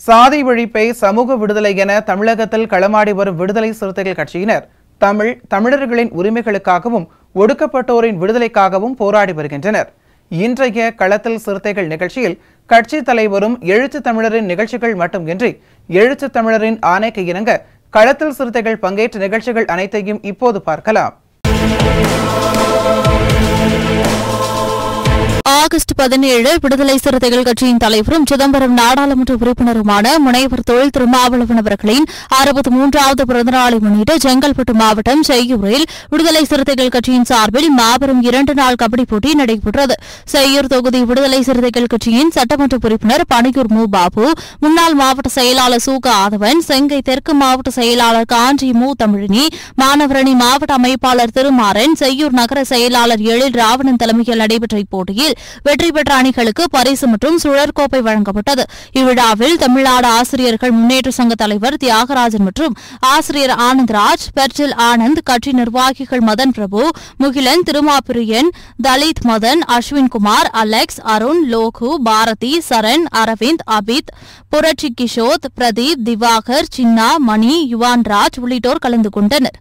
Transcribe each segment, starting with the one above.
சாதி ஒழிப்பை சமூக விடுதலை என தமிழகத்தில் களமாடி வரும் விடுதலை சிறுத்தைகள் கட்சியினர் தமிழர்களின் உரிமைகளுக்காகவும் ஒடுக்கப்பட்டோரின் விடுதலைக்காகவும் போராடி வருகின்றனர். இன்றைய களத்தில் சிறுத்தைகள் நிகழ்ச்சியில் கட்சி தலைவரும் எழுத்து தமிழரின் நிகழ்ச்சிகள் மட்டுமின்றி எழுத்து தமிழரின் ஆணைக்கு இணங்க களத்தில் சிறுத்தைகள் பங்கேற்ற நிகழ்ச்சிகள் அனைத்தையும் இப்போது பார்க்கலாம். ஆகஸ்ட் 17 விடுதலை சிறுத்தைகள் கட்சியின் தலைவரும் சிதம்பரம் நாடாளுமன்ற உறுப்பினருமான முனைவர் தொழில் திருமாவளவன் அவர்களின் 63வது பிறந்தநாளை முன்னிட்டு செங்கல்பட்டு மாவட்டம் செய்யூரில் விடுதலை சிறுத்தைகள் கட்சியின் சார்பில் மாபெரும் 2 நாள் கபடி போட்டி நடைபெற்றது. செய்யூர் தொகுதி விடுதலை சிறுத்தைகள் கட்சியின் சட்டமன்ற உறுப்பினர் பணியூர் மு பாபு, முன்னாள் மாவட்ட செயலாளர் சூக ஆதவன், செங்கை தெற்கு மாவட்ட செயலாளர் காஞ்சி மு தமிழினி, மாணவரணி மாவட்ட அமைப்பாளர் திருமாறன், செய்யூர் நகர செயலாளர் எழில் ராவணன் தலைமையில் நடைபெற்ற இப்போட்டியில் வெற்றி பெற்ற அணிகளுக்கு பரிசு மற்றும் சுழற்கோப்பை வழங்கப்பட்டது. இவ்விழாவில் தமிழ்நாடு ஆசிரியர்கள் முன்னேற்ற சங்க தலைவர் தியாகராஜன் மற்றும் ஆசிரியர் ஆனந்த்ராஜ், பெர்ஜில் ஆனந்த், கட்சி நிர்வாகிகள் மதன் பிரபு, முகிலன், திருமாபிரியன், தலித் மதன், அஸ்வின்குமார், அலெக்ஸ், அருண், லோகு, பாரதி, சரண், அரவிந்த், அபித், புரட்சி கிஷோத், பிரதீப், திவாகர், சின்னா, மணி, யுவான்ராஜ் உள்ளிட்டோர் கலந்து கொண்டனர்.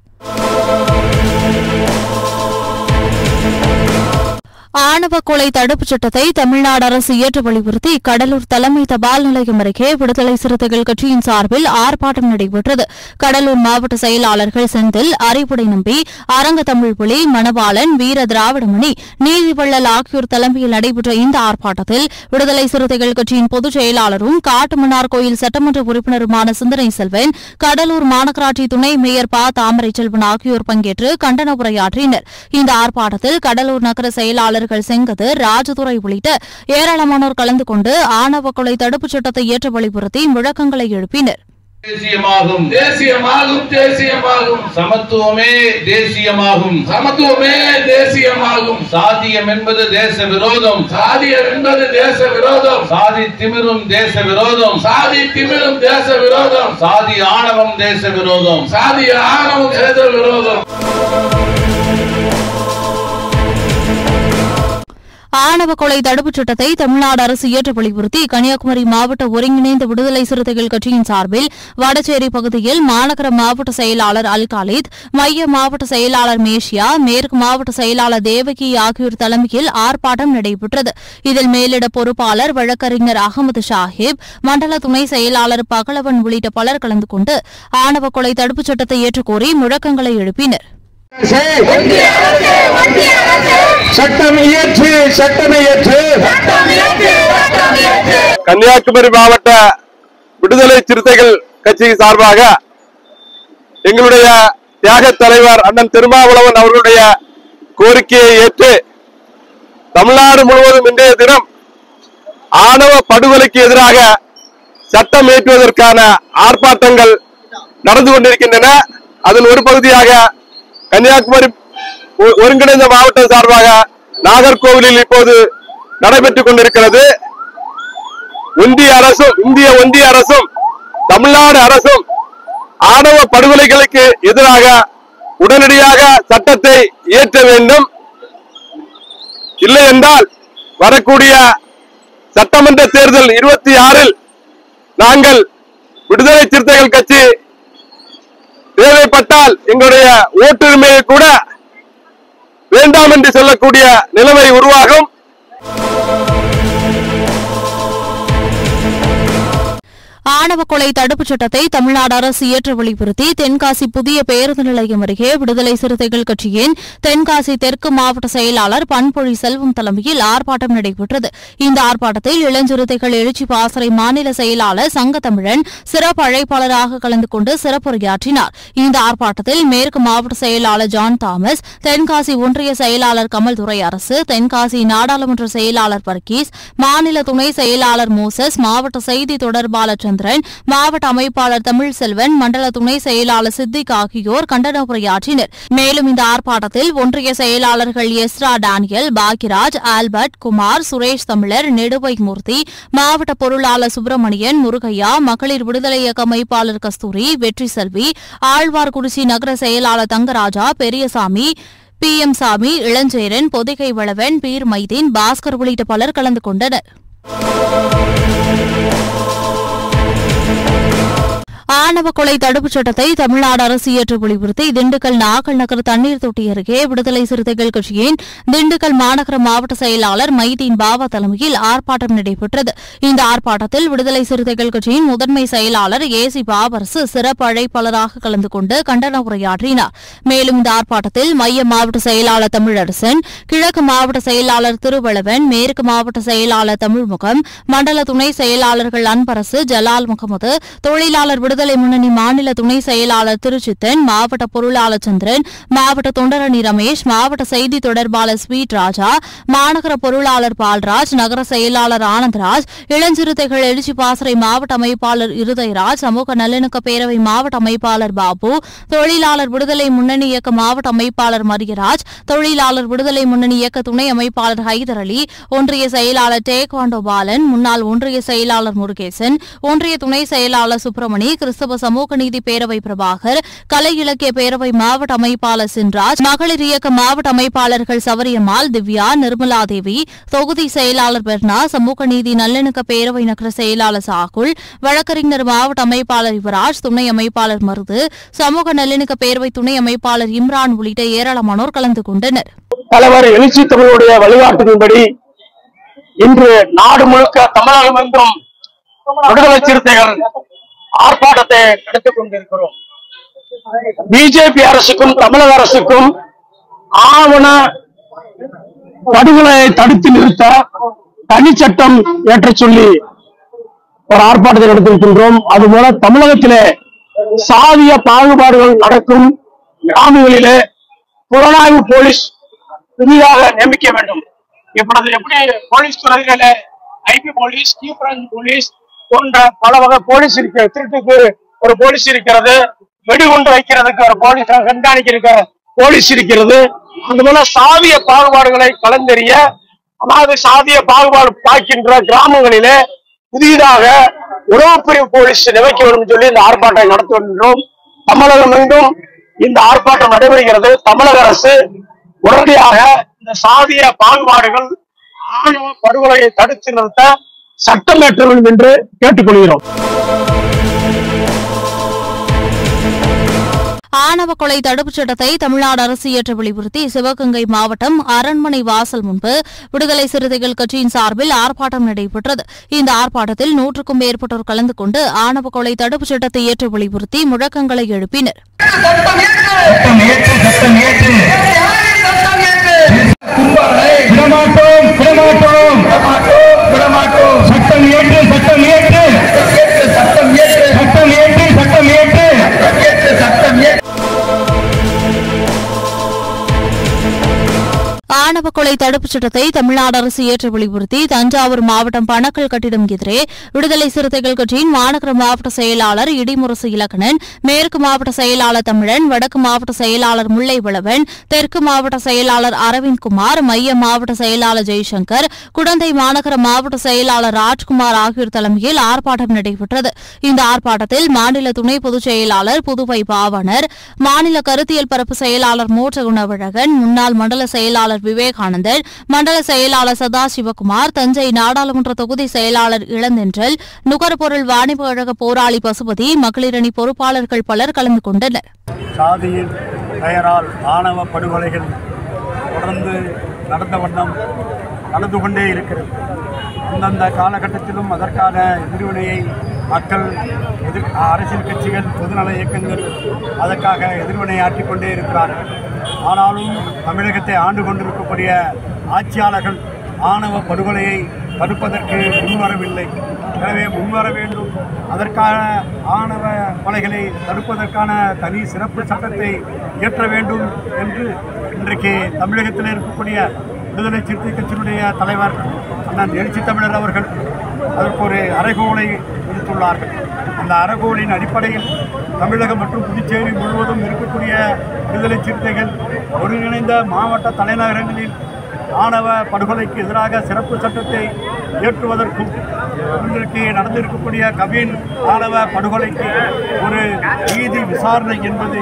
ஆணவ கொலை தடுப்புச் சட்டத்தை தமிழ்நாடு அரசு இயற்ற வலியுறுத்தி கடலூர் தலைமை தபால் நிலையம் அருகே விடுதலை சிறுத்தைகள் கட்சியின் சார்பில் ஆர்ப்பாட்டம் நடைபெற்றது. கடலூர் மாவட்ட செயலாளர்கள் செந்தில், அறிவுடை நம்பி, அரங்க தமிழ்புலி, மணவாளன், வீர திராவிடமணி, நீதிவள்ளல் ஆகியோர் தலைமையில் நடைபெற்ற இந்த ஆர்ப்பாட்டத்தில் விடுதலை சிறுத்தைகள் கட்சியின் பொதுச் செயலாளரும் காட்டுமன்னார் கோயில் சட்டமன்ற உறுப்பினருமான சிந்தனை செல்வன், கடலூர் மாநகராட்சி துணை மேயர் ப தாமரை செல்வன் ஆகியோர் பங்கேற்று கண்டன உரையாற்றினர். இந்த ஆர்ப்பாட்டத்தில் கடலூர் நகர செயலாளர் செங்கது, ராஜதுரை உள்ளிட்ட ஏராளமானோர் கலந்து கொண்டு ஆணவ கொலை தடுப்புச் சட்டத்தை இயற்ற வலியுறுத்தி முழக்கங்களை எழுப்பினர். தேசியமாகும் தேசியமாகும் தேசியமாகும் சமத்துவமே தேசியமாகும் சமத்துவமே தேசியமாகும் சாதியம் என்பது தேச விரோதம் சாதியம் என்பது தேச விரோதம் சாதி திமிரும் தேச விரோதம் சாதி திமிரும் தேச விரோதம் சாதி ஆணவம் தேச விரோதம் சாதி ஆணவம் தேச விரோதம். ஆணவ கொலை தடுப்புச் சட்டத்தை தமிழ்நாடு அரசு இயற்ற வலியுறுத்தி கன்னியாகுமரி மாவட்ட ஒருங்கிணைந்த விடுதலை சிறுத்தைகள் கட்சியின் சார்பில் வடச்சேரி பகுதியில் மாநகர மாவட்ட செயலாளர் அல்காலித், மைய மாவட்ட செயலாளர் மேஷியா, மேற்கு மாவட்ட செயலாளர் தேவகி ஆகியோர் தலைமையில் ஆர்ப்பாட்டம் நடைபெற்றது. இதில் மேலிட பொறுப்பாளர் வழக்கறிஞர் அகமது ஷாஹிப், மண்டல துணை செயலாளர் பகலவன் உள்ளிட்ட பலர் கலந்து கொண்டு ஆணவ கொலை தடுப்புச் சட்டத்தை ஏற்றுக்கோரி முழக்கங்களை எழுப்பினர். கன்னியாகுமரி மாவட்ட விடுதலை சிறுத்தைகள் கட்சி சார்பாக எங்களுடைய தியாக தலைவர் அண்ணன் திருமாவளவன் அவர்களுடைய கோரிக்கையை ஏற்று தமிழ்நாடு முழுவதும் இன்றைய தினம் ஆணவ படுகொலைக்கு எதிராக சட்டம் இயற்றுவதற்கான ஆர்ப்பாட்டங்கள் நடந்து கொண்டிருக்கின்றன. அதன் ஒரு பகுதியாக கன்னியாகுமரி ஒருங்கிணைந்த மாவட்டம் சார்பாக நாகர்கோவிலில் இப்போது நடைபெற்றுக் கொண்டிருக்கிறது. இந்திய ஒன்றிய அரசும் தமிழ்நாடு அரசும் ஆணவ படுகொலைகளுக்கு எதிராக உடனடியாக சட்டத்தை இயற்ற வேண்டும். இல்லை என்றால் வரக்கூடிய சட்டமன்ற தேர்தல் 26 நாங்கள் விடுதலை சிறுத்தைகள் கட்சி தேவைப்பட்டால் எங்களுடைய ஓட்டுரிமையை கூட வேண்டாம் என்று சொல்லக்கூடிய நிலைமை உருவாகும். ஆணவ கொலை தடுப்புச் சட்டத்தை தமிழ்நாடு அரசு இயற்ற வலியுறுத்தி தென்காசி புதிய பேருந்து நிலையம் அருகே விடுதலை சிறுத்தைகள் கட்சியின் தென்காசி தெற்கு மாவட்ட செயலாளர் பண்பொழி செல்வம் தலைமையில் ஆர்ப்பாட்டம் நடைபெற்றது. இந்த ஆர்ப்பாட்டத்தில் இளஞ்சிறுத்தைகள் எழுச்சி பாசறை மாநில செயலாளர் சங்கத்தமிழன் சிறப்பு அழைப்பாளராக கலந்து கொண்டு சிறப்புரையாற்றினார். இந்த ஆர்ப்பாட்டத்தில் மேற்கு மாவட்ட செயலாளர் ஜான் தாமஸ், தென்காசி ஒன்றிய செயலாளர் கமல்துரை அரசு, தென்காசி நாடாளுமன்ற செயலாளர் பர்கீஸ், மாநில துணை செயலாளர் மோசஸ், மாவட்ட செய்தி தொடர்பாளர் சந்திரன், மாவட்ட அமைப்பாளர் தமிழ்செல்வன், மண்டல துணை செயலாளர் சித்திக் ஆகியோர் கண்டன உரையாற்றினர். மேலும் இந்த ஆர்ப்பாட்டத்தில் ஒன்றிய செயலாளர்கள் Ezra Daniel, Bhagyaraj, Albert, Kumar, Suresh Tamilar, Neduvai மூர்த்தி, மாவட்ட பொருளாளர் சுப்பிரமணியன், முருகையா, மகளிர் விடுதலை இயக்க அமைப்பாளர் கஸ்தூரி, வெற்றி செல்வி, ஆழ்வார்குறிச்சி நகர செயலாளர் தங்கராஜா, பெரியசாமி, PM சாமி, இளஞ்சேரன், பொதிகை வளவன், பீர் மைதீன், பாஸ்கர் உள்ளிட்ட பலர் கலந்து கொண்டனர். ஆணவ கொலை தடுப்புச் சட்டத்தை தமிழ்நாடு அரசு இயற்ற வலியுறுத்தி திண்டுக்கல் நாகல் நகர் தண்ணீர் தொட்டி அருகே விடுதலை சிறுத்தைகள் கட்சியின் திண்டுக்கல் மாநகர மாவட்ட செயலாளர் மைதீன் பாபா தலைமையில் ஆர்ப்பாட்டம் நடைபெற்றது. இந்த ஆர்ப்பாட்டத்தில் விடுதலை சிறுத்தைகள் கட்சியின் முதன்மை செயலாளர் AC பாபரசு சிறப்பு அழைப்பாளராக கலந்து கொண்டு கண்டன உரையாற்றினார். மேலும் இந்த ஆர்ப்பாட்டத்தில் மைய மாவட்ட செயலாளர் தமிழரசன், கிழக்கு மாவட்ட செயலாளர் திருவளவன், மேற்கு மாவட்ட செயலாளர் தமிழ்முகம், மண்டல துணை செயலாளர்கள் அன்பரசு, ஜலால் முகமது, தொழிலாளர் விடுதலை முன்னணி மாநில துணை செயலாளர் திருச்சித்தன், மாவட்ட பொருளாளர் சந்திரன், மாவட்ட தொண்டரணி ரமேஷ், மாவட்ட செய்தி தொடர்பாளர் ஸ்வீட் ராஜா, மாநகர பொருளாளர் பால்ராஜ், நகர செயலாளர் ஆனந்தராஜ், இளஞ்சிறுத்தைகள் எழுச்சி பாசறை மாவட்ட அமைப்பாளர் இருதயராஜ், சமூக நல்லிணக்க பேரவை மாவட்ட அமைப்பாளர் பாபு, தொழிலாளர் விடுதலை முன்னணி இயக்க மாவட்ட அமைப்பாளர் மரியராஜ், தொழிலாளர் விடுதலை முன்னணி இயக்க துணை அமைப்பாளர் ஹைதர் அலி, ஒன்றிய செயலாளர் டேக்வாண்டோ பாலன், முன்னாள் ஒன்றிய செயலாளர் முருகேசன், ஒன்றிய துணை செயலாளர் சுப்பிரமணி, கிறிஸ்தவ சமூக நீதி பேரவை பிரபாகர், கலை இலக்கிய பேரவை மாவட்ட அமைப்பாளர் சின்ராஜ், மகளிர் இயக்க மாவட்ட அமைப்பாளர்கள் சவரியம்மாள், திவ்யா, நிர்மலாதேவி, தொகுதி செயலாளர் பெர்னா, சமூக நீதி நல்லிணக்க பேரவை நகர செயலாளர் சாகுல், வழக்கறிஞர் மாவட்ட அமைப்பாளர் யுவராஜ், துணை அமைப்பாளர் மருது, சமூக நல்லிணக்க பேரவை துணை அமைப்பாளர் இம்ரான் உள்ளிட்ட ஏராளமானோர் கலந்து கொண்டனர். தலைவர் எழுச்சி தமிழுடைய வழிகாட்டுதலின்படி இன்று நாடு முழுக்க தமிழகம் எங்கும் விடுதலை சிறுத்தைகள் ஆர்ப்பாட்டத்தை நடத்திக் கொண்டிருக்கிறோம். பிஜேபி அரசுக்கும் தமிழக அரசுக்கும் ஆவண படுகொலை தடுத்து நிறுத்த தனிச்சட்டம் ஏற்ற சொல்லி ஒரு ஆர்ப்பாட்டத்தை நடத்திருக்கின்றோம். அதுபோல தமிழகத்திலே சாதிய பாகுபாடுகள் நடக்கும் கிராமங்களிலே புலனாய்வு போலீஸ் புதிதாக நியமிக்க வேண்டும். இப்பொழுது எப்படி போலீஸ் துறைகளில IB police, chief branch police போன்ற பல வகை போலீஸ் இருக்கிறது, திருட்டுக்கு ஒரு போலீஸ் இருக்கிறது, வெடிகுண்டு வைக்கிறதுக்கு ஒரு போலீஸ், கண்காணிக்க போலீஸ் இருக்கிறது. அதுபோல சாதிய பாகுபாடுகளை கலந்தெறிய, அதாவது சாதிய பாகுபாடு பார்க்கின்ற கிராமங்களிலே புதிதாக உறவு பிரிவு போலீஸ் நியமிக்க வேண்டும் சொல்லி இந்த ஆர்ப்பாட்டம் நடத்துகின்றோம். தமிழகம் எங்கும் இந்த ஆர்ப்பாட்டம் நடைபெறுகிறது. தமிழக அரசு உடனடியாக இந்த சாதிய பாகுபாடுகள், ஆணவ படுகொலையை தடுத்து நிறுத்த சட்டம் இயற்ற வேண்டும் என்று கேட்டுக்கொள்கிறோம். ஆணவ கொலை தடுப்புச் சட்டத்தை தமிழ்நாடு அரசு இயற்ற வலியுறுத்தி சிவகங்கை மாவட்டம் அரண்மனை வாசல் முன்பு விடுதலை சிறுத்தைகள் கட்சியின் சார்பில் ஆர்ப்பாட்டம் நடைபெற்றது. இந்த ஆர்ப்பாட்டத்தில் 100க்கும் மேற்பட்டோர் கலந்து கொண்டு ஆணவ கொலை தடுப்புச் சட்டத்தை இயற்ற வலியுறுத்தி முழக்கங்களை எழுப்பினர். ஆணவ கொலை தடுப்புச் சட்டத்தை தமிழ்நாடு அரசு இயற்ற வலியுறுத்தி தஞ்சாவூர் மாவட்டம் பணக்கல் கட்டிடம் எதிரே விடுதலை சிறுத்தைகள் கட்சியின் மாநகர மாவட்ட செயலாளர் இடிமுரசு இலக்கணன், மேற்கு மாவட்ட செயலாளர் தமிழன், வடக்கு மாவட்ட செயலாளர் முல்லை வளவன், தெற்கு மாவட்ட செயலாளர் அரவிந்த்குமார், மைய மாவட்ட செயலாளர் ஜெய்சங்கர், குடந்தை மாநகர மாவட்ட செயலாளர் ராஜ்குமார் ஆகியோர் தலைமையில் ஆர்ப்பாட்டம் நடைபெற்றது. இந்த ஆர்ப்பாட்டத்தில் மாநில துணை பொதுச் செயலாளர் புதுவை பாவனர், மாநில கருத்தியல் பரப்பு செயலாளர் மோட்ச குணவழகன், முன்னாள் மண்டல செயலாளர் விவேகானந்தன், மண்டல செயலாளர் சதாசிவகுமார், தஞ்சை நாடாளுமன்ற தொகுதி செயலாளர் இளந்தென்றல், நுகர்பொருள் வாணிப கழக போராளி பசுபதி, மகளிரணி பொறுப்பாளர்கள் பலர் கலந்து கொண்டனர். சாதியின் பெயரால் ஆணவ படுகொலைகள் தொடர்ந்து நடந்த வண்ணம் நடந்து கொண்டே இருக்கிறது. அந்தந்த காலகட்டத்திலும் அதற்கான எதிர்வினையை மக்கள் அரசியல் கட்சிகள் பொதுநல இயக்கங்கள் அதற்காக எதிர்வினையாற்றிக் கொண்டே இருக்கிறார்கள். ஆனாலும் தமிழகத்தை ஆண்டு கொண்டிருக்கக்கூடிய ஆட்சியாளர்கள் ஆணவ படுகொலையை தடுப்பதற்கு முன்வரவில்லை. எனவே முன்வர வேண்டும். அதற்கான ஆணவ கொலைகளை தடுப்பதற்கான தனி சிறப்பு சட்டத்தை இயற்ற வேண்டும் என்று இன்றைக்கு தமிழகத்தில் இருக்கக்கூடிய விடுதலை சிறுத்தை கட்சியினுடைய தலைவர் அண்ணன் எழுச்சி தமிழர் அவர்கள் அதற்கு ஒரு அறைகோலை விடுத்துள்ளார்கள். அந்த அறைகோலின் அடிப்படையில் தமிழகம் மற்றும் புதுச்சேரி முழுவதும் இருக்கக்கூடிய விடுதலை சிறுத்தைகள் ஒருங்கிணைந்த மாவட்ட தலைநகரங்களில் ஆணவ படுகொலைக்கு எதிராக சிறப்பு சட்டத்தை இயற்றுவதற்கும் இன்றைக்கு நடந்திருக்கக்கூடிய கவின் ஆணவ படுகொலைக்கு ஒரு நீதி விசாரணை என்பது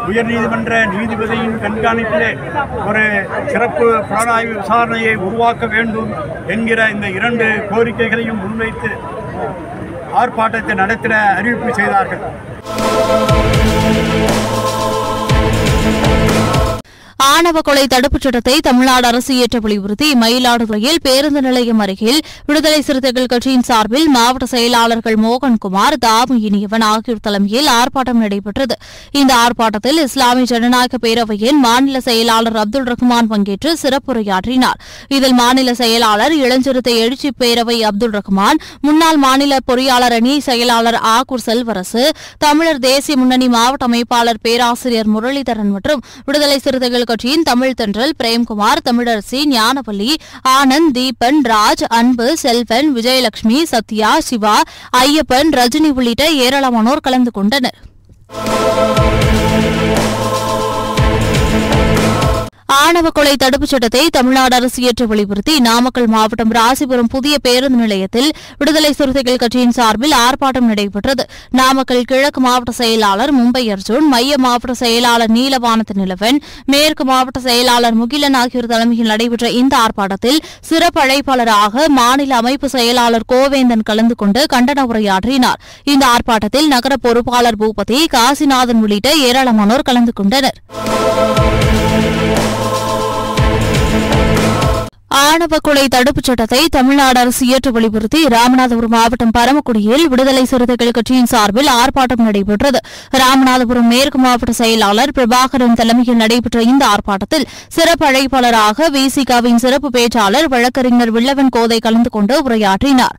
உயர்நீதிமன்ற நீதிபதியின் கண்காணிப்பிலே ஒரு சிறப்பு புலனாய்வு விசாரணையை உருவாக்க வேண்டும் என்கிற இந்த 2 கோரிக்கைகளையும் முன்வைத்து ஆர்ப்பாட்டத்தை நடத்திட அறிவிப்பு செய்தார்கள். ஆணவ கொலை தடுப்புச் சட்டத்தை தமிழ்நாடு அரசு இயற்ற வலியுறுத்தி மயிலாடுதுறையில் பேருந்து நிலையம் அருகில் விடுதலை சிறுத்தைகள் கட்சியின் சார்பில் மாவட்ட செயலாளர்கள் மோகன்குமார், தாமு இனியவன் ஆகியோர் தலைமையில் ஆர்ப்பாட்டம் நடைபெற்றது. இந்த ஆர்ப்பாட்டத்தில் இஸ்லாமிய ஜனநாயக பேரவையின் மாநில செயலாளர் அப்துல் ரஹ்மான் பங்கேற்று சிறப்புரையாற்றினார். இதில் மாநில செயலாளர் இளஞ்சிறுத்தை எழுச்சி பேரவை அப்துல் ரஹ்மான், முன்னாள் மாநில பொறியாளர் அணி செயலாளர் ஆக்கூர் செல்வரசு, தமிழர் தேசிய முன்னணி மாவட்ட அமைப்பாளர் பேராசிரியர் முரளிதரன் மற்றும் விடுதலை சிறுத்தைகள் கட்சியின் தமிழ் தென்றல் பிரேம்குமார், தமிழரசி, ஞானவல்லி, ஆனந்த், தீபன், ராஜ், அன்பு, செல்வன், விஜயலட்சுமி, சத்யா, சிவா, ஐயப்பன், ரஜினி உள்ளிட்ட ஏராளமானோர் கலந்து கொண்டனர். ஆணவ கொலை தடுப்புச் சட்டத்தை தமிழ்நாடு அரசு இயற்ற வலியுறுத்தி நாமக்கல் மாவட்டம் ராசிபுரம் புதிய பேருந்து நிலையத்தில் விடுதலை சிறுத்தைகள் கட்சியின் சார்பில் ஆர்ப்பாட்டம் நடைபெற்றது. நாமக்கல் கிழக்கு மாவட்ட செயலாளர் மும்பை அர்ஜுன், மைய மாவட்ட செயலாளர் நீலவானத்து நிலவன், மேற்கு மாவட்ட செயலாளர் முகிலன் ஆகியோர் தலைமையில் நடைபெற்ற இந்த ஆர்ப்பாட்டத்தில் சிறப்பு அழைப்பாளராக மாநில அமைப்பு செயலாளர் கோவேந்தன் கலந்து கொண்டு கண்டன உரையாற்றினார். இந்த ஆர்ப்பாட்டத்தில் நகர பொறுப்பாளர் பூபதி, காசிநாதன் உள்ளிட்ட ஏராளமானோர் கலந்து கொண்டனர். ஆணவ கொலை தடுப்புச் சட்டத்தை தமிழ்நாடு அரசு இயற்ற வலியுறுத்தி ராமநாதபுரம் மாவட்டம் பரமக்குடியில் விடுதலை சிறுத்தைகள் கட்சியின் சார்பில் ஆர்ப்பாட்டம் நடைபெற்றது. ராமநாதபுரம் மேற்கு மாவட்ட செயலாளர் பிரபாகரன் தலைமையில் நடைபெற்ற இந்த ஆர்ப்பாட்டத்தில் சிறப்பு அழைப்பாளராக விசிகாவின் சிறப்பு பேச்சாளர் வழக்கறிஞர் வில்லவன் கோதை கலந்து கொண்டு உரையாற்றினார்.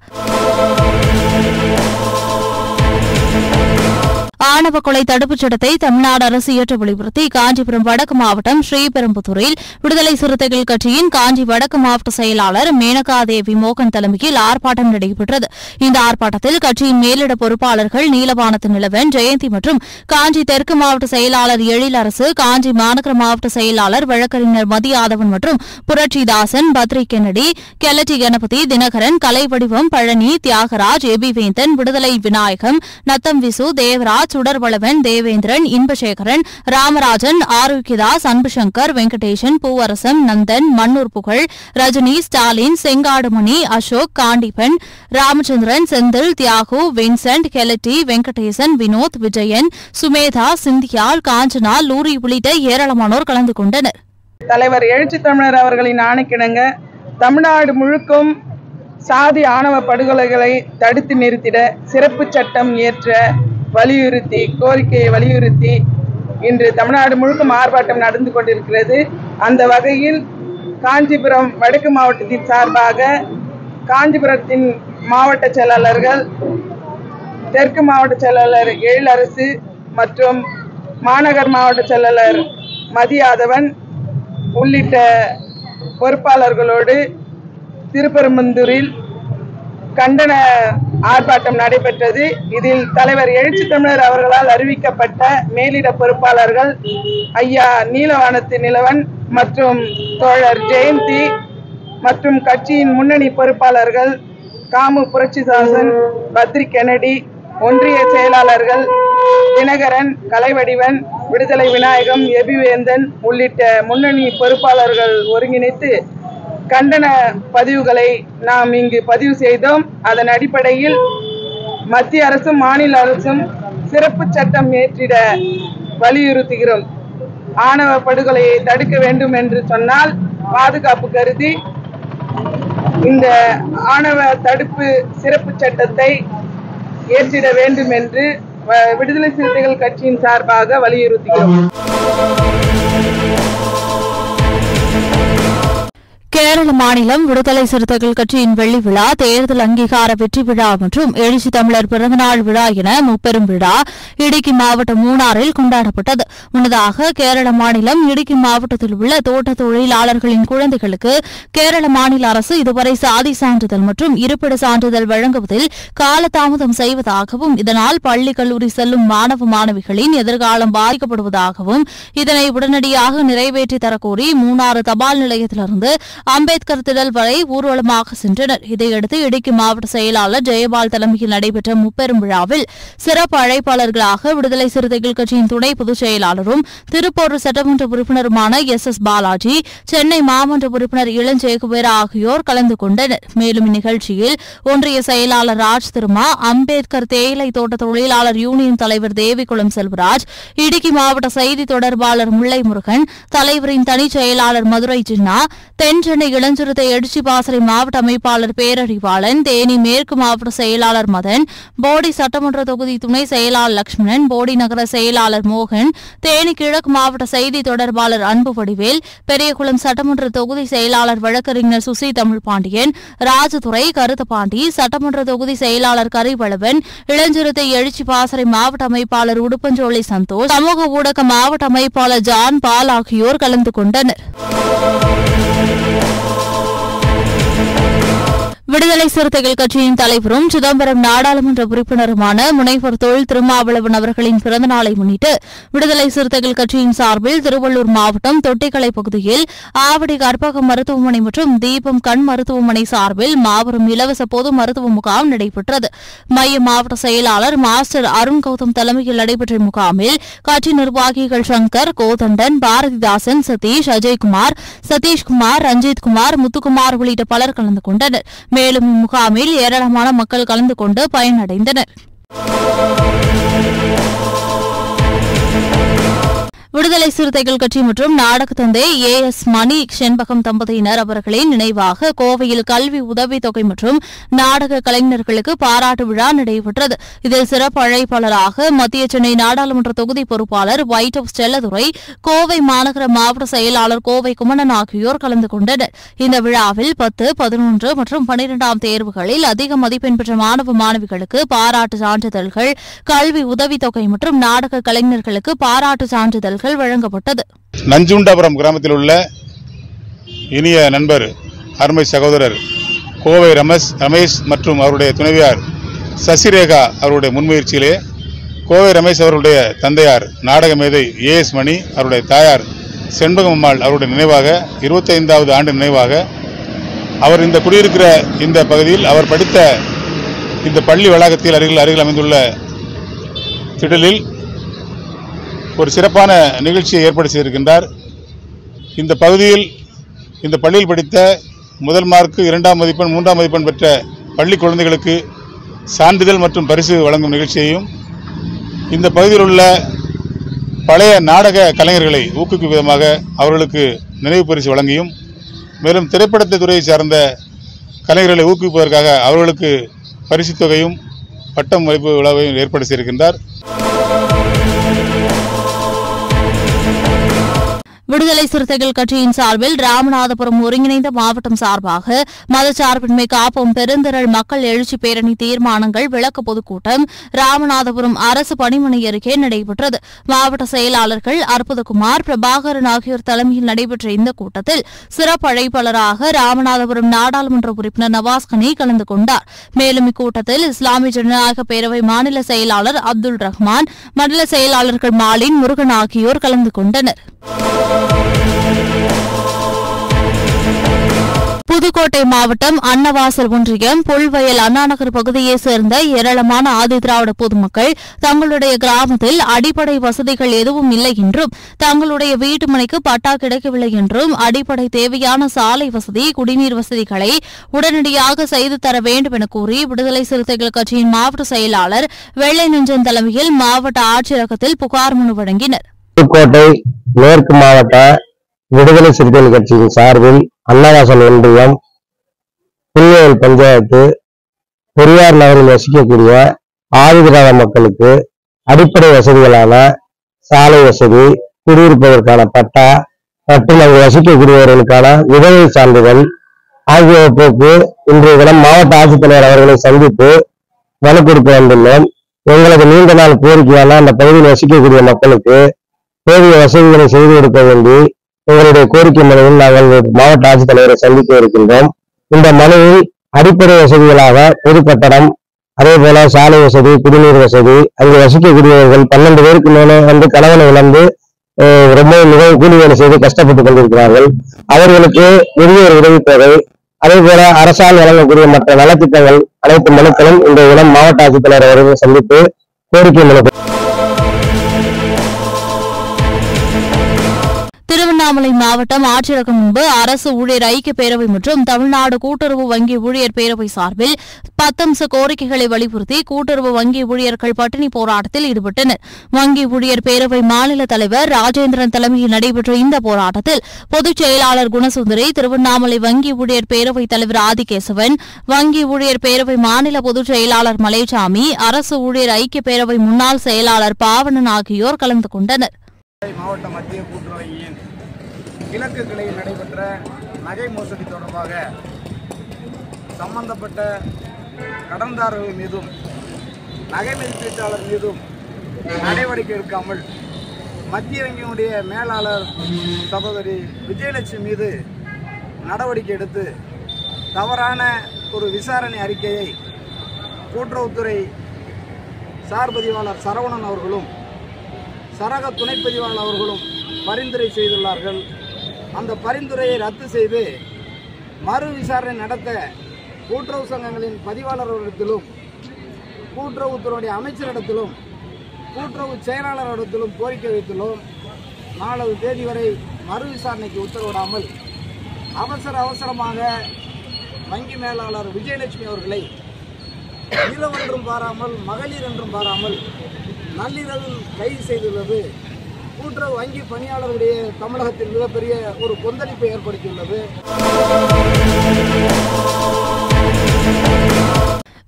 ஆணவ கொலை தடுப்புச் சட்டத்தை தமிழ்நாடு அரசு இயற்ற வலியுறுத்தி காஞ்சிபுரம் வடக்கு மாவட்டம் ஸ்ரீபெரும்புதூரில் விடுதலை சிறுத்தைகள் கட்சியின் காஞ்சி வடக்கு மாவட்ட செயலாளர் மேனகாதேவி மோகன் தலைமையில் ஆர்ப்பாட்டம் நடைபெற்றது. இந்த ஆர்ப்பாட்டத்தில் கட்சியின் மேலிட பொறுப்பாளர்கள் நீலவானத்து நிலவன், ஜெயந்தி மற்றும் காஞ்சி தெற்கு மாவட்ட செயலாளர் எழிலரசு, காஞ்சி மாநகர மாவட்ட செயலாளர் வழக்கறிஞர் மதியாதவன் மற்றும் புரட்சிதாசன், பத்ரி கென்னடி, கெல்லட்டி கணபதி, தினகரன், கலைவடிவம், பழனி, தியாகராஜ், எபிவேந்தன், விடுதலை விநாயகம், நத்தம் விசு, தேவராஜ், சுடர்வளவன், தேவேந்திரன், இன்பசேகரன், ராமராஜன், ஆரோக்கியதாஸ், அன்புசங்கர், வெங்கடேசன், பூவரசம், நந்தன், மன்னூர் புகழ், ரஜினி, ஸ்டாலின், செங்காடுமணி, அசோக், காண்டிபன், ராமச்சந்திரன், செந்தில், தியாகு, வின்சென்ட், கெலட்டி, வெங்கடேசன், வினோத், விஜயன், சுமேதா, சிந்தியால், காஞ்சனா, லூரி உள்ளிட்ட ஏராளமானோர் கலந்து கொண்டனர். தலைவர் எழுச்சி தமிழர் அவர்களின் ஆணைக்கிணங்க தமிழ்நாடு முழுக்கும் சாதி ஆணவ படுகொலைகளை தடுத்து நிறுத்திட சிறப்பு சட்டம் இயற்ற வலியுறுத்தி கோரிக்கையை வலியுறுத்தி இன்று தமிழ்நாடு முழுக்கும் ஆர்ப்பாட்டம் நடந்து கொண்டிருக்கிறது. அந்த வகையில் காஞ்சிபுரம் வடக்கு மாவட்டத்தின் சார்பாக காஞ்சிபுரத்தின் மாவட்ட செயலாளர்கள், தெற்கு மாவட்ட செயலாளர் எழிலரசு மற்றும் மாநகர் மாவட்ட செயலாளர் மதியாதவன் உள்ளிட்ட பொறுப்பாளர்களோடு திருப்பெரும்புதூரில் கண்டன ஆர்ப்பாட்டம் நடைபெற்றது. இதில் தலைவர் எழுச்சி தமிழர் அவர்களால் அறிவிக்கப்பட்ட மேலிட பொறுப்பாளர்கள் ஐயா நீலவானத்து நிலவன் மற்றும் தோழர் ஜெயந்தி மற்றும் கட்சியின் முன்னணி பொறுப்பாளர்கள் காமு புரட்சிதாசன், பத்ரி கென்னடி, ஒன்றிய செயலாளர்கள் தினகரன், கலைவடிவன், விடுதலை விநாயகம், எபிவேந்தன் உள்ளிட்ட முன்னணி பொறுப்பாளர்கள் ஒருங்கிணைத்து கண்டன பதிவுகளை நாம் இங்கு பதிவு செய்தோம். அதன் அடிப்படையில் மத்திய அரசும் மாநில அரசும் சிறப்பு சட்டம் இயற்றிட வலியுறுத்துகிறோம். ஆணவ படுகொலையை தடுக்க வேண்டும் என்று சொன்னால் பாதுகாப்பு கருதி இந்த ஆணவ தடுப்பு சிறப்பு சட்டத்தை ஏற்றிட வேண்டும் என்று விடுதலை சிறுத்தைகள் கட்சியின் சார்பாக வலியுறுத்துகிறோம். கேரள மாநிலம் விடுதலை சிறுத்தைகள் கட்சியின் வெள்ளி விழா, தேர்தல் அங்கீகார வெற்றி விழா மற்றும் எழுச்சி தமிழர் பிறந்தநாள் விழா என முப்பெரும் விழா இடுக்கி மாவட்டம் மூணாறில் கொண்டாடப்பட்டது. முன்னதாக கேரள மாநிலம் இடுக்கி மாவட்டத்தில் உள்ள தோட்ட தொழிலாளர்களின் குழந்தைகளுக்கு கேரள மாநில அரசு இதுவரை சாதி சான்றிதழ் மற்றும் இருப்பிட சான்றிதழ் வழங்குவதில் காலதாமதம் செய்வதாகவும், இதனால் பள்ளி கல்லூரி செல்லும் மாணவ மாணவிகளின் எதிர்காலம் பாதிக்கப்படுவதாகவும், இதனை உடனடியாக நிறைவேற்றி தரக்கோரி மூணாறு தபால் நிலையத்திலிருந்து அம்பேத்கர் திடல் வரை ஊர்வலமாக சென்றனர். இதையடுத்து இடுக்கி மாவட்ட செயலாளர் ஜெயபால் தலைமையில் நடைபெற்ற முப்பெரும் விழாவில் சிறப்பு அழைப்பாளர்களாக விடுதலை சிறுத்தைகள் கட்சியின் துணை பொதுச் செயலாளரும் திருப்பூர் சட்டமன்ற உறுப்பினருமான எஸ் பாலாஜி, சென்னை மாமன்ற உறுப்பினர் இளஞ்சேகுவேரா ஆகியோர் கலந்து கொண்டனர். மேலும் இந்நிகழ்ச்சியில் ஒன்றிய செயலாளர் ராஜ் திருமா, அம்பேத்கர் தேயிலை தோட்ட தொழிலாளர் யூனியன் தலைவர் தேவிகுளம் செல்வராஜ், இடுக்கி மாவட்ட செய்தி தொடர்பாளர் முல்லை முருகன், தலைவரின் தனிச் செயலாளர் மதுரை ஜின்னா, தென்சென்னை இளஞ்சிறுத்தை எழுச்சி பாசறை மாவட்ட அமைப்பாளர் பேரறிவாளன், தேனி மேற்கு மாவட்ட செயலாளர் மதன், போடி சட்டமன்ற தொகுதி துணை செயலாளர் லட்சுமணன், போடி நகர செயலாளர் மோகன், தேனி கிழக்கு மாவட்ட செய்தி தொடர்பாளர் அன்பு வடிவேல், பெரியகுளம் சட்டமன்ற தொகுதி செயலாளர் வழக்கறிஞர் சுசி தமிழ்பாண்டியன், ராஜதுரை கருத்தபாண்டி, சட்டமன்ற தொகுதி செயலாளர் கரிவளவன், இளஞ்சிறுத்தை எழுச்சி பாசறை மாவட்ட அமைப்பாளர் உடுப்பஞ்சோலை சந்தோஷ், சமூக ஊடக மாவட்ட அமைப்பாளர் ஜான் பால் ஆகியோர் கலந்து கொண்டனர். விடுதலை சிறுத்தைகள் கட்சியின் தலைவரும் சிதம்பரம் நாடாளுமன்ற உறுப்பினருமான முனைவர் தொழில் திருமாவளவன் அவர்களின் பிறந்தநாளை முன்னிட்டு விடுதலை சிறுத்தைகள் கட்சியின் சார்பில் திருவள்ளூர் மாவட்டம் தொட்டிக்கலை பகுதியில் ஆவடி கற்பக மருத்துவமனை மற்றும் தீபம் கண் மருத்துவமனை சார்பில் மாபெரும் இலவச பொது மருத்துவ முகாம் நடைபெற்றது. மைய மாவட்ட செயலாளர் மாஸ்டர் அருண் கௌதம் தலைமையில் நடைபெற்ற முகாமில் கட்சி நிர்வாகிகள் சங்கர், கோதண்டன், பாரதிதாசன், சதீஷ், அஜய்குமார், சதீஷ்குமார், ரஞ்சித்குமார், முத்துக்குமார் உள்ளிட்ட பலர் கலந்து கொண்டனர். மேலும் இம்முகாமில் ஏராளமான மக்கள் கலந்து கொண்டு பயனடைந்தனர். விடுதலை சிறுத்தைகள் கட்சி மற்றும் நாடக தந்தை ஏ.எஸ். மணி செண்பகம் தம்பதியினர் அவர்களின் நினைவாக கோவையில் கல்வி உதவித்தொகை மற்றும் நாடக கலைஞர்களுக்கு பாராட்டு விழா நடைபெற்றது. இதில் சிறப்பு அழைப்பாளராக மத்திய சென்னை நாடாளுமன்ற தொகுதி பொறுப்பாளர் ஒயிட் ஹவுஸ் செல்லதுரை, கோவை மாநகர மாவட்ட செயலாளர் கோவை குமணன் ஆகியோர் கலந்து கொண்டனர். இந்த விழாவில் 10, 11 மற்றும் 12ஆம் தேர்வுகளில் அதிக மதிப்பெண் பெற்ற மாணவ மாணவிகளுக்கு பாராட்டு சான்றிதழ்கள், கல்வி உதவித்தொகை மற்றும் நாடக கலைஞர்களுக்கு பாராட்டு சான்றிதழ்கள் வழங்கப்பட்டது. நஞ்சுண்டாபுரம் கிராமத்தில் உள்ள இனிய நண்பர், அருமை சகோதரர் கோவை ரமேஷ் மற்றும் அவருடைய துணைவியார் சசிரேகா அவருடைய முன்முயற்சியிலே கோவை ரமேஷ் அவருடைய தந்தையார் நாடக மேதை ஏ.எஸ். மணி, அவருடைய தாயார் செண்பகம் அம்மாள் அவருடைய நினைவாக 25வது ஆண்டு நினைவாக அவர் இந்த குடியிருக்கிற இந்த பகுதியில் அவர் படித்த இந்த பள்ளி வளாகத்தில் அருகில் அமைந்துள்ள திடலில் ஒரு சிறப்பான நிகழ்ச்சியை ஏற்பாடு செய்திருக்கின்றார். இந்த பகுதியில் இந்த பள்ளியில் படித்த முதல் மார்க்கு, 2ஆம் மதிப்பெண், 3ஆம் மதிப்பெண் பெற்ற பள்ளி குழந்தைகளுக்கு சான்றிதழ் மற்றும் பரிசு வழங்கும் நிகழ்ச்சியையும், இந்த பகுதியில் உள்ள பழைய நாடக கலைஞர்களை ஊக்குவிக்கும் விதமாக அவர்களுக்கு நினைவு பரிசு வழங்கியும், மேலும் திரைப்படத் துறையை சார்ந்த கலைஞர்களை ஊக்குவிப்பதற்காக அவர்களுக்கு பரிசுத் தொகையும் பட்டம் வைப்பு விழாவையும் ஏற்பாடு செய்திருக்கின்றார். விடுதலை சிறுத்தைகள் கட்சியின் சார்பில் ராமநாதபுரம் ஒருங்கிணைந்த மாவட்டம் சார்பாக மதச்சார்பின்மை காப்போம் பெருந்திரள் மக்கள் எழுச்சி பேரணி தீர்மானங்கள் விளக்க பொதுக்கூட்டம் ராமநாதபுரம் அரசு பணிமனை அருகே நடைபெற்றது. மாவட்ட செயலாளர்கள் அற்புதகுமார், பிரபாகரன் ஆகியோர் தலைமையில் நடைபெற்ற இந்த கூட்டத்தில் சிறப்பு அழைப்பாளராக ராமநாதபுரம் நாடாளுமன்ற உறுப்பினர் நவாஸ்கனி கலந்து கொண்டார். மேலும் இக்கூட்டத்தில் இஸ்லாமிய ஜனநாயக பேரவை மாநில செயலாளர் அப்துல் ரஹ்மான், மண்டல செயலாளர்கள் மாலின், முருகன் ஆகியோர் கலந்து கொண்டனர். புதுக்கோட்டை மாவட்டம் அன்னவாசல் ஒன்றியம் புல்வயல் அண்ணாநகர் பகுதியைச் சேர்ந்த ஏராளமான ஆதிதிராவிட பொதுமக்கள் தங்களுடைய கிராமத்தில் அடிப்படை வசதிகள் எதுவும் இல்லை என்றும், தங்களுடைய வீட்டு மனைக்கு பட்டா கிடைக்கவில்லை என்றும், அடிப்படை தேவையான சாலை வசதி, குடிநீர் வசதிகளை உடனடியாக செய்து தர வேண்டும் என கூறி விடுதலை சிறுத்தைகள் கட்சியின் மாவட்ட செயலாளர் வெள்ளை நெஞ்சன் தலைமையில் மாவட்ட ஆட்சியரகத்தில் புகார் மனு வழங்கினர். புதுக்கோட்டை மேற்கு மாவட்ட விடுதலை சிறுத்தைகள் கட்சியின் சார்பில் அன்னவாசல் ஒன்றியம் புல்வயல் பஞ்சாயத்து பெரியார் நகரில் வசிக்கக்கூடிய ஆதிதிராவிட மக்களுக்கு அடிப்படை வசதிகளான சாலை வசதி, குடியிருப்பதற்கான பட்டா மற்றும் அங்கு வசிக்கக்கூடியவர்களுக்கான விதவை சான்றிதழ் ஆகியவற்றுக்கு இன்றைய தினம் மாவட்ட ஆட்சித்தலைவர் அவர்களை சந்தித்து மனு கொடுக்க வந்துள்ளோம். எங்களது நீண்ட நாள் கோரிக்கையான அந்த பகுதியில் வசிக்கக்கூடிய மக்களுக்கு போதிய வசதிகளை செய்து கொடுக்க வேண்டி எங்களுடைய கோரிக்கை மனுவில் நாங்கள் மாவட்ட ஆட்சித்தலைவரை சந்திக்க இருக்கின்றோம். இந்த மனுவில் அடிப்படை வசதிகளாக பொது கட்டடம், அதே போல சாலை வசதி, குடிநீர் வசதி, அங்கு வசிக்கக்கூடியவர்கள் 12 பேருக்கு மேலே வந்து கணவனை இழந்து ரொம்ப மிகவும் கூலி வேலை செய்து கஷ்டப்பட்டுக் கொண்டிருக்கிறார்கள். அவர்களுக்கு முதியோர் உதவித்தொகை, அதே போல அரசால் வழங்கக்கூடிய மற்ற நலத்திட்டங்கள் அனைத்து மனுக்களும் இந்த இடம் மாவட்ட ஆட்சித்தலைவர் அவர்கள் சந்தித்து கோரிக்கை மனு. திருவண்ணாமலை மாவட்டம் ஆட்சியரகம் முன்பு அரசு ஊழியர் ஐக்கிய பேரவை மற்றும் தமிழ்நாடு கூட்டுறவு வங்கி ஊழியர் பேரவை சார்பில் 10 அம்ச கோரிக்கைகளை வலியுறுத்தி கூட்டுறவு வங்கி ஊழியர்கள் பட்டினி போராட்டத்தில் ஈடுபட்டனர். வங்கி ஊழியர் பேரவை மாநில தலைவர் ராஜேந்திரன் தலைமையில் நடைபெற்ற இந்த போராட்டத்தில் பொதுச் செயலாளர் குணசுந்தரி, திருவண்ணாமலை வங்கி ஊழியர் பேரவை தலைவர் ஆதிகேசவன், வங்கி ஊழியர் பேரவை மாநில பொதுச் செயலாளர் மலைச்சாமி, அரசு ஊழியர் ஐக்கிய பேரவை முன்னாள் செயலாளர் பாவணன் ஆகியோர் கலந்து கொண்டனர். மாவட்ட மத்திய கூட்டுறவு வங்கியின் கிழக்கு கிளையில் நடைபெற்ற நகை மோசடி தொடர்பாக சம்பந்தப்பட்ட கடன்தாரர்கள் மீதும் நகை மதிப்பீட்டாளர் மீதும் நடவடிக்கை எடுக்காமல் மத்திய வங்கியினுடைய மேலாளர் சகோதரி விஜயலட்சுமி மீது நடவடிக்கை எடுத்து தவறான ஒரு விசாரணை அறிக்கையை கூட்டுறவுத்துறை சார் பதிவாளர் சரவணன் அவர்களும் சரக துணைப்பதிவாளர் அவர்களும் பரிந்துரை செய்துள்ளார்கள். அந்த பரிந்துரையை ரத்து செய்து மறு விசாரணை நடத்த கூட்டுறவு சங்கங்களின் பதிவாளர்களிடத்திலும், கூட்டுறவுத்துறையுடைய அமைச்சரிடத்திலும், கூட்டுறவு செயலாளரிடத்திலும் கோரிக்கை வைத்துள்ளோம். 4வது தேதி வரை மறு விசாரணைக்கு உத்தரவிடாமல் அவசரமாக வங்கி மேலாளர் விஜயலட்சுமி அவர்களை ஈழம் என்றும் பாராமல், மகளிர் என்றும் பாராமல் நள்ளிரவில் கைது செய்துள்ளது கூட்டுறவு வங்கி பணியாளர்களுடைய தமிழகத்தில் மிகப்பெரிய ஒரு கொந்தளிப்பை ஏற்படுத்தியுள்ளது.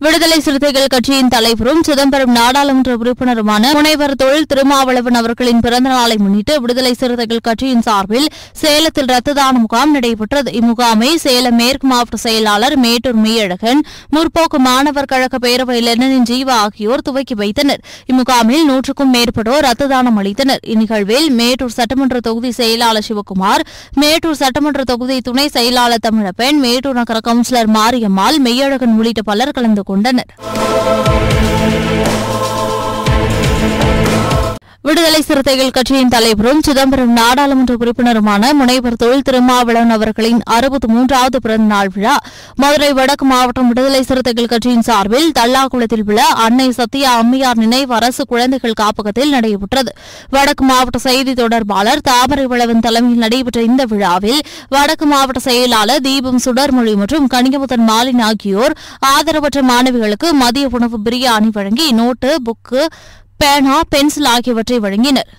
விடுதலை சிறுத்தைகள் கட்சியின் தலைவரும் சிதம்பரம் நாடாளுமன்ற உறுப்பினருமான முனைவர் தொழில் திருமாவளவன் அவர்களின் பிறந்த நாளை முன்னிட்டு விடுதலை சிறுத்தைகள் கட்சியின் சார்பில் சேலத்தில் ரத்த தான முகாம் நடைபெற்றது. இம்முகாமை சேலம் மேற்கு மாவட்ட செயலாளர் மேட்டூர் மெய்யழகன், முற்போக்கு மாணவர் கழக பேரவை லெனின் ஜீவா ஆகியோர் துவக்கி வைத்தனர். இம்முகாமில் 100க்கும் மேற்பட்டோர் ரத்த தானம் அளித்தனர். இந்நிகழ்வில் மேட்டூர் சட்டமன்ற தொகுதி செயலாளர் சிவக்குமார், மேட்டூர் சட்டமன்ற தொகுதி துணை செயலாளர் தமிழப்பெண், மேட்டூர் நகர கவுன்சிலர் மாரியம்மாள், மெய்யழகன் உள்ளிட்ட பலர் கலந்து கொண்டனர். விடுதலை சிறுத்தைகள் கட்சியின் தலைவரும் சிதம்பரம் நாடாளுமன்ற உறுப்பினருமான முனைவர் தொழில் திருமாவளவன் அவர்களின் 63வது பிறந்த நாள் விழா மதுரை வடக்கு மாவட்டம் விடுதலை சிறுத்தைகள் கட்சியின் சார்பில் தல்லாகுளத்தில் உள்ள அன்னை சத்யா அம்மையார் நினைவு அரசு குழந்தைகள் காப்பகத்தில் நடைபெற்றது. வடக்கு மாவட்ட செய்தி தொடர்பாளர் தாமரை வளவன் தலைமையில் நடைபெற்ற இந்த விழாவில் வடக்கு மாவட்ட செயலாளர் தீபம் சுடர்மொழி மற்றும் கனியமுதன் மாலின் ஆகியோர் ஆதரவற்ற மாணவிகளுக்கு மதிய உணவு பிரியாணி வழங்கி நோட்டு, புக்கு, பேனா, பென்சில் ஆகியவற்றை வழங்கினர்.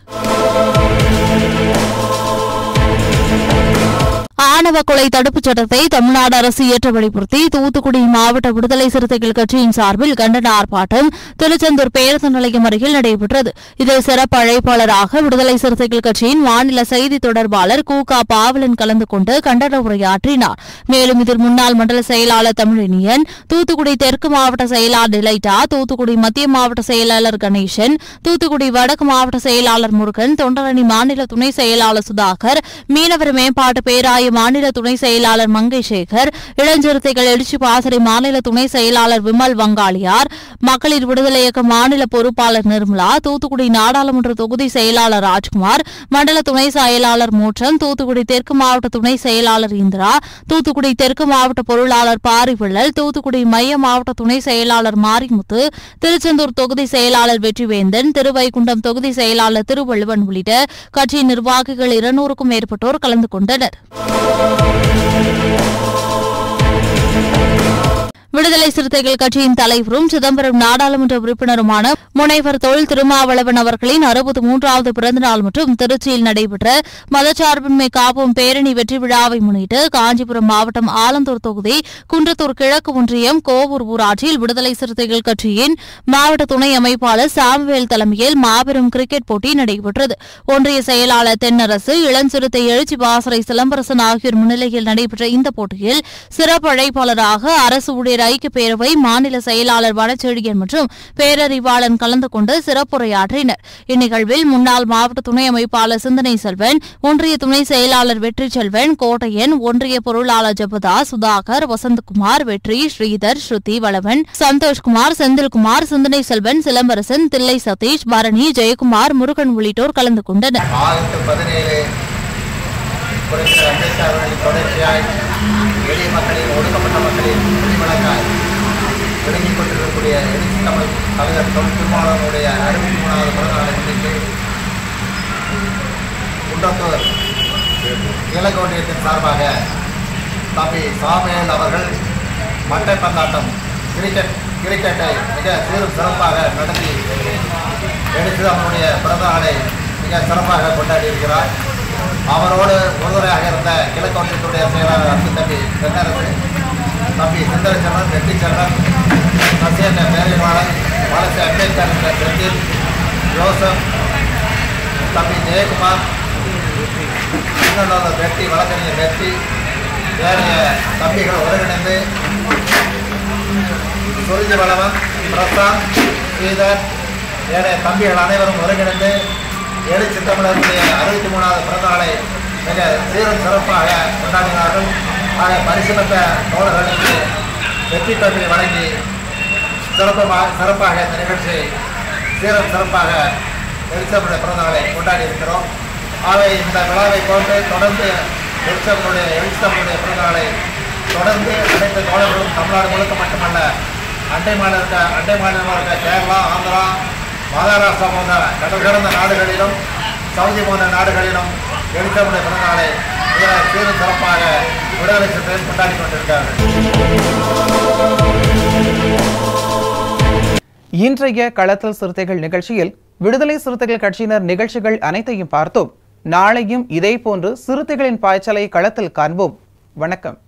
ஆணவ கொலை தடுப்புச் சட்டத்தை தமிழ்நாடு அரசு இயற்ற வலியுறுத்தி தூத்துக்குடி மாவட்ட விடுதலை சிறுத்தைகள் கட்சியின் சார்பில் கண்டன ஆர்ப்பாட்டம் திருச்செந்தூர் பேருந்து நிலையம் அருகில் நடைபெற்றது. இதில் சிறப்பு அழைப்பாளராக விடுதலை சிறுத்தைகள் கட்சியின் மாநில செய்தி தொடர்பாளர் கு.க. பாவலன் கலந்து கொண்டு கண்டன உரையாற்றினார். மேலும் இதில் முன்னாள் மண்டல செயலாளர் தமிழினியன், தூத்துக்குடி தெற்கு மாவட்ட செயலாளர் டிலைட்டா, தூத்துக்குடி மத்திய மாவட்ட செயலாளர் கணேசன், தூத்துக்குடி வடக்கு மாவட்ட செயலாளர் முருகன், தொண்டரணி மாநில துணை செயலாளர் சுதாகர், மீனவர் மேம்பாட்டு பேராய மாநில துணை செயலாளர் மங்கை சேகர், இளஞ்சிறுத்தைகள் எழுச்சி பாசறை மாநில துணை செயலாளர் விமல் வங்காளியார், மகளிர் விடுதலை இயக்க மாநில பொறுப்பாளர் நிர்மலா, தூத்துக்குடி நாடாளுமன்ற தொகுதி செயலாளர் ராஜ்குமார், மண்டல துணை செயலாளர் மூற்றம், தூத்துக்குடி தெற்கு மாவட்ட துணை செயலாளர் இந்திரா, தூத்துக்குடி தெற்கு மாவட்ட பொருளாளர் பாரிவிள்ளல், தூத்துக்குடி மைய மாவட்ட துணை செயலாளர் மாரிமுத்து, திருச்செந்தூர் தொகுதி செயலாளர் வெற்றிவேந்தன், திருவைகுண்டம் தொகுதி செயலாளர் திருவள்ளுவன் உள்ளிட்ட கட்சியின் நிர்வாகிகள் 200க்கும் மேற்பட்டோர் கலந்து கொண்டனர். விடுதலை சிறுத்தைகள் கட்சியின் தலைவரும் சிதம்பரம் நாடாளுமன்ற உறுப்பினருமான முனைவர் தொல் திருமாவளவன் அவர்களின் 63வது பிறந்தநாள் மற்றும் திருச்சியில் நடைபெற்ற மதச்சார்பின்மை காப்போம் பேரணி வெற்றி விழாவை முன்னிட்டு காஞ்சிபுரம் மாவட்டம் ஆலந்தூர் தொகுதி குன்றத்தூர் கிழக்கு ஒன்றியம் கோவூர் ஊராட்சியில் விடுதலை சிறுத்தைகள் கட்சியின் மாவட்ட துணை அமைப்பாளர் சாமுவேல் தலைமையில் மாபெரும் கிரிக்கெட் போட்டி நடைபெற்றது. ஒன்றிய செயலாளர் தென்னரசு, இளஞ்சிறுத்தை எழுச்சி பாசறை சிலம்பரசன் ஆகியோர் முன்னிலையில் நடைபெற்ற இந்த போட்டியில் சிறப்பு அழைப்பாளராக அரசு ஊழியர் ஐக்கிய பேரவை மாநில செயலாளர் வனச்செழியன் மற்றும் பேரறிவாளன் கலந்து கொண்டு சிறப்புரையாற்றினர். இந்நிகழ்வில் முன்னாள் மாவட்ட துணை அமைப்பாளர் சிந்தனை செல்வன், ஒன்றிய துணை செயலாளர் வெற்றி செல்வன், கோட்டையன், ஒன்றிய பொருளாளர் ஜெபதாஸ், சுதாகர், வசந்தகுமார், வெற்றி, ஸ்ரீதர், ஸ்ருதி, வளவன், சந்தோஷ்குமார், செந்தில்குமார், சிந்தனை செல்வன், சிலம்பரசன், தில்லை சதீஷ், பரணி, ஜெயக்குமார், முருகன் உள்ளிட்டோர் கலந்து கொண்டனர். எளிய மக்களின், ஒடுக்கப்பட்ட மக்களின் குடிமலக்காய் விளங்கிக் கொண்டிருக்கக்கூடிய எழுச்சி தமிழ் தலைவர் தொல் திருமாவளவனுடைய 63வது பிறந்தநாளை முன்னிட்டு குன்றத்தூர் கிழக்கு ஒன்றியத்தின் சார்பாக தம்பி சாமுவேல் அவர்கள் மட்டை பந்தாட்டம் கிரிக்கெட்டை மிக சீரும் சிறப்பாக நடத்தி எடுத்து அவனுடைய பிறந்தநாளை மிக சிறப்பாக கொண்டாடியிருக்கிறார். அவரோடு உறுதுணையாக இருந்த கிழக்கு ஒன்றியத்துடைய செயலாளர் அன்பு தம்பி தென்னரசு, தம்பி சுந்தரச்செல்வன், வெற்றி செல்வன், சசியண்ண பேரறிவாளன், வளர்ச்சி அம்பேத்கர் என்ற செந்தில், ஜோசப், தம்பி ஜெயக்குமார், இன்னொரு வெற்றி, வழக்கறிஞர் வெற்றி, ஏனைய தம்பிகள் ஒருங்கிணைந்து சுருதி வளவன், பிரசாந்த், ஸ்ரீதர், ஏனைய தம்பிகள் அனைவரும் ஒருங்கிணைந்து எழுச்சி தமிழர்களுடைய 63வது பிறந்தநாளை மிக சீரும் சிறப்பாக கொண்டாடினார்கள். ஆக பரிசு பெற்ற தோழர்களுக்கு வெற்றி தொகையை வழங்கி சிறப்பாக இந்த நிகழ்ச்சியை சீரும் சிறப்பாக எழுச்சி தமிழர் பிறந்தநாளை கொண்டாடி இருக்கிறோம். ஆக இந்த விழாவை போன்று தொடர்ந்து எழுச்சி தமிழுடைய பிறந்தநாளை தொடர்ந்து அனைத்து தோழர்களும் தமிழ்நாடு முழுக்க மட்டுமல்ல அண்டை மாநிலமாக இருக்க கேரளா, ஆந்திரா, மகாராஷ்டிரா போன்ற கடல் கடந்த நாடுகளிலும், சவுதி போன்ற நாடுகளிலும் எழுத்தமிழ் பிறந்தநாளை மிக சீரும் சிறப்பாக விடுதலை சிறுத்தைகள் கொண்டாடி கொண்டிருக்கிறார்கள். இன்றைய களத்தல் சிறுத்தைகள் நிகழ்ச்சியில் விடுதலை சிறுத்தைகள் கட்சியினர் நிகழ்ச்சிகள் அனைத்தையும் பார்த்தோம். நாளையும் இதேபோன்று சிறுத்தைகளின் பாய்ச்சலை களத்தில் காண்போம். வணக்கம்.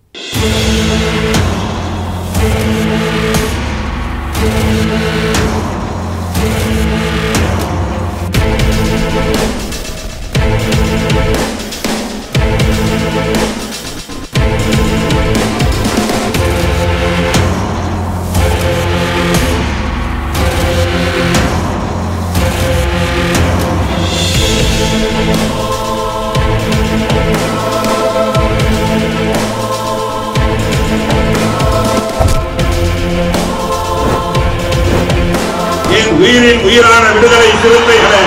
உயிரின் உயிரான விடுதலை சிறுத்தைகளே,